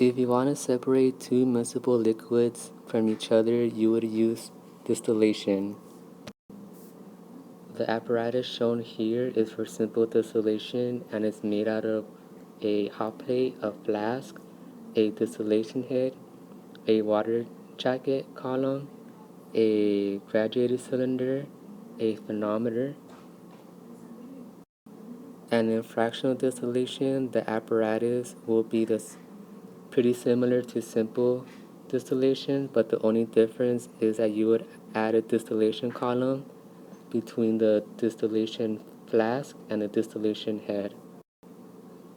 If you want to separate two miscible liquids from each other, you would use distillation. The apparatus shown here is for simple distillation and is made out of a hot plate, a flask, a distillation head, a water jacket column, a graduated cylinder, a thermometer. And in fractional distillation, the apparatus will be pretty similar to simple distillation, but the only difference is that you would add a distillation column between the distillation flask and the distillation head.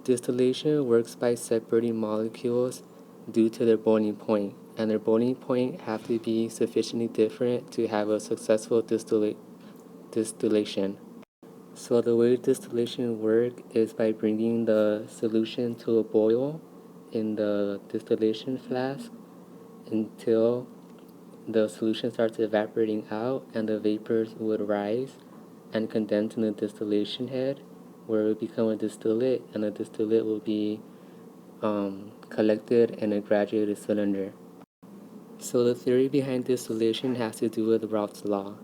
Distillation works by separating molecules due to their boiling point, and their boiling point have to be sufficiently different to have a successful distillation. So the way distillation works is by bringing the solution to a boil in the distillation flask until the solution starts evaporating out and the vapors would rise and condense in the distillation head, where it would become a distillate, and the distillate will be collected in a graduated cylinder. So the theory behind distillation has to do with Raoult's law.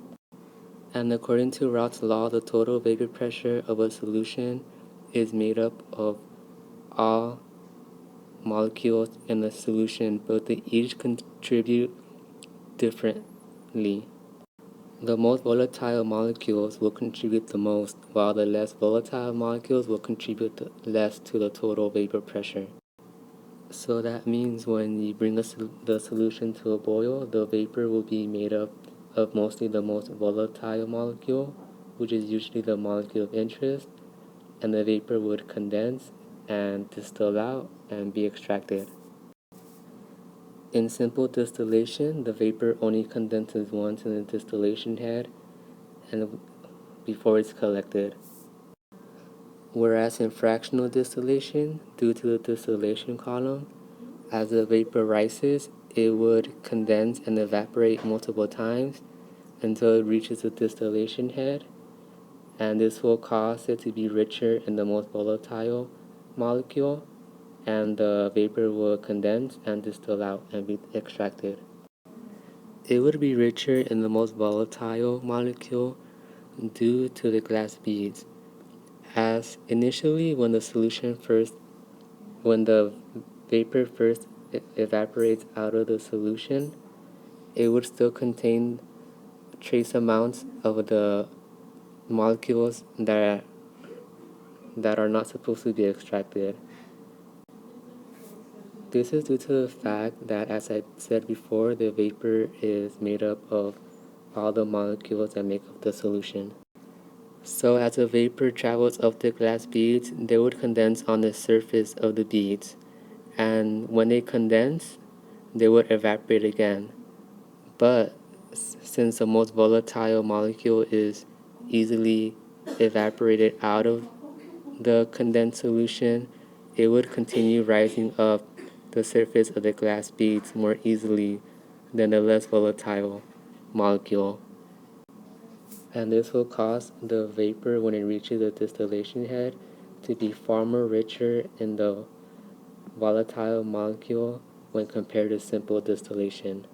And according to Raoult's law, the total vapor pressure of a solution is made up of all molecules in the solution, but they each contribute differently. The most volatile molecules will contribute the most, while the less volatile molecules will contribute less to the total vapor pressure. So that means when you bring the solution to a boil, the vapor will be made up of mostly the most volatile molecule, which is usually the molecule of interest, and the vapor would condense and distill out and be extracted. In simple distillation, the vapor only condenses once in the distillation head and before it's collected. Whereas in fractional distillation, due to the distillation column, as the vapor rises, it would condense and evaporate multiple times until it reaches the distillation head, and this will cause it to be richer in the most volatile molecule, and the vapor will condense and distill out and be extracted. It would be richer in the most volatile molecule due to the glass beads, as initially when the vapor first evaporates out of the solution, it would still contain trace amounts of the molecules that are not supposed to be extracted. This is due to the fact that, as I said before, the vapor is made up of all the molecules that make up the solution. So as the vapor travels up the glass beads, they would condense on the surface of the beads, and when they condense, they would evaporate again. But since the most volatile molecule is easily evaporated out of the condensed solution, it would continue rising up the surface of the glass beads more easily than the less volatile molecule. And this will cause the vapor, when it reaches the distillation head, to be far more richer in the volatile molecule when compared to simple distillation.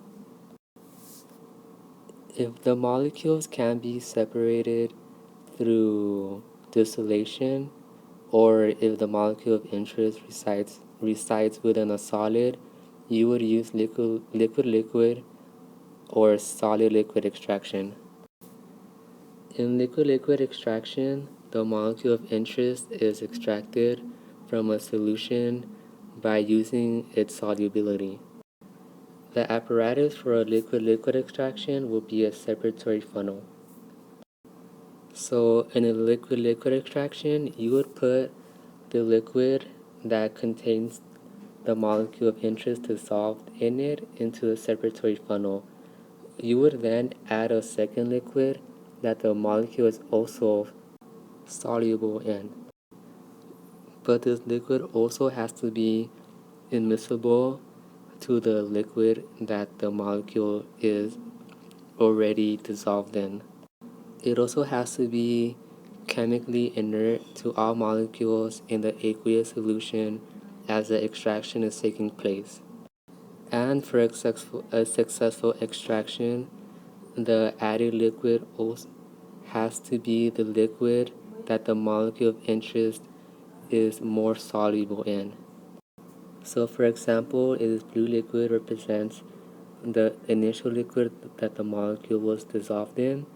If the molecules can be separated through distillation, or if the molecule of interest resides within a solid, you would use liquid or solid liquid extraction. In liquid extraction, the molecule of interest is extracted from a solution by using its solubility. The apparatus for a liquid extraction will be a separatory funnel. So in a liquid extraction, you would put the liquid that contains the molecule of interest dissolved in it into a separatory funnel. You would then add a second liquid that the molecule is also soluble in. But this liquid also has to be immiscible to the liquid that the molecule is already dissolved in. It also has to be chemically inert to all molecules in the aqueous solution as the extraction is taking place. And for a successful extraction, the added liquid also has to be the liquid that the molecule of interest is more soluble in. So for example, this blue liquid represents the initial liquid that the molecule was dissolved in.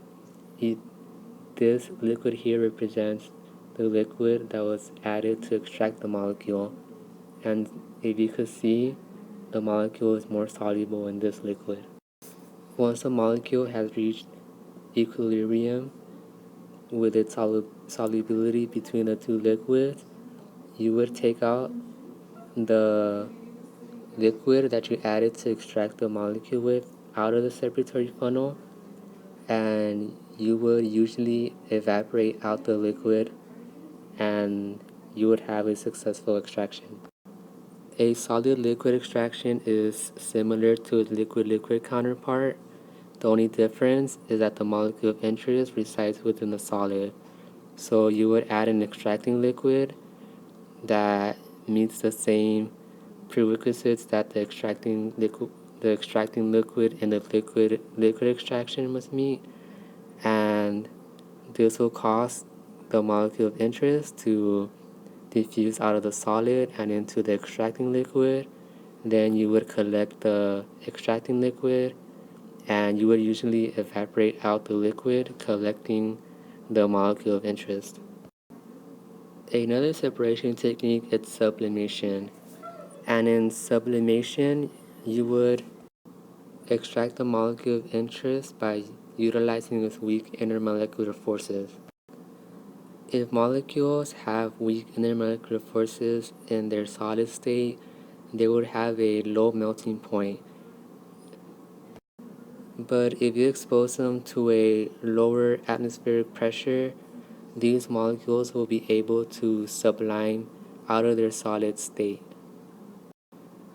This liquid here represents the liquid that was added to extract the molecule. And if you could see, the molecule is more soluble in this liquid. Once the molecule has reached equilibrium with its solubility between the two liquids, you would take out the liquid that you added to extract the molecule with out of the separatory funnel, and you would usually evaporate out the liquid and you would have a successful extraction. A solid liquid extraction is similar to its liquid-liquid counterpart. The only difference is that the molecule of interest resides within the solid. So you would add an extracting liquid that meets the same prerequisites that the extracting liquid and the liquid extraction must meet, and this will cause the molecule of interest to diffuse out of the solid and into the extracting liquid. Then you would collect the extracting liquid and you would usually evaporate out the liquid, collecting the molecule of interest. Another separation technique is sublimation. And in sublimation, you would extract the molecule of interest by utilizing its weak intermolecular forces. If molecules have weak intermolecular forces in their solid state, they would have a low melting point. But if you expose them to a lower atmospheric pressure, these molecules will be able to sublime out of their solid state.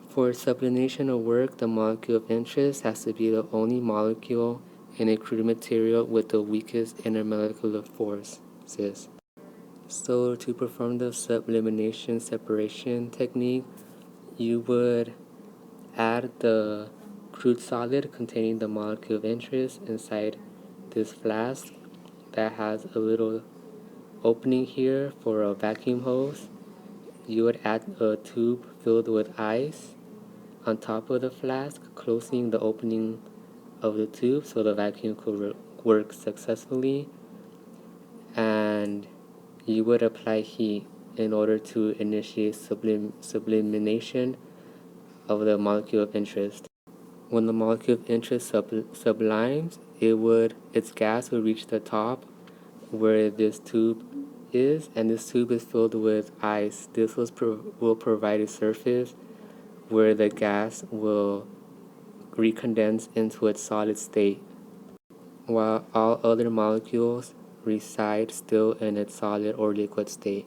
For sublimation to work, the molecule of interest has to be the only molecule in a crude material with the weakest intermolecular forces. So to perform the sublimation separation technique, you would add the crude solid containing the molecule of interest inside this flask that has a little opening here for a vacuum hose. You would add a tube filled with ice on top of the flask, closing the opening of the tube so the vacuum could work successfully, and you would apply heat in order to initiate sublimation of the molecule of interest. When the molecule of interest sublimes, its gas will reach the top where this tube is, and this tube is filled with ice. This will provide a surface where the gas will recondense into its solid state, while all other molecules reside still in its solid or liquid state.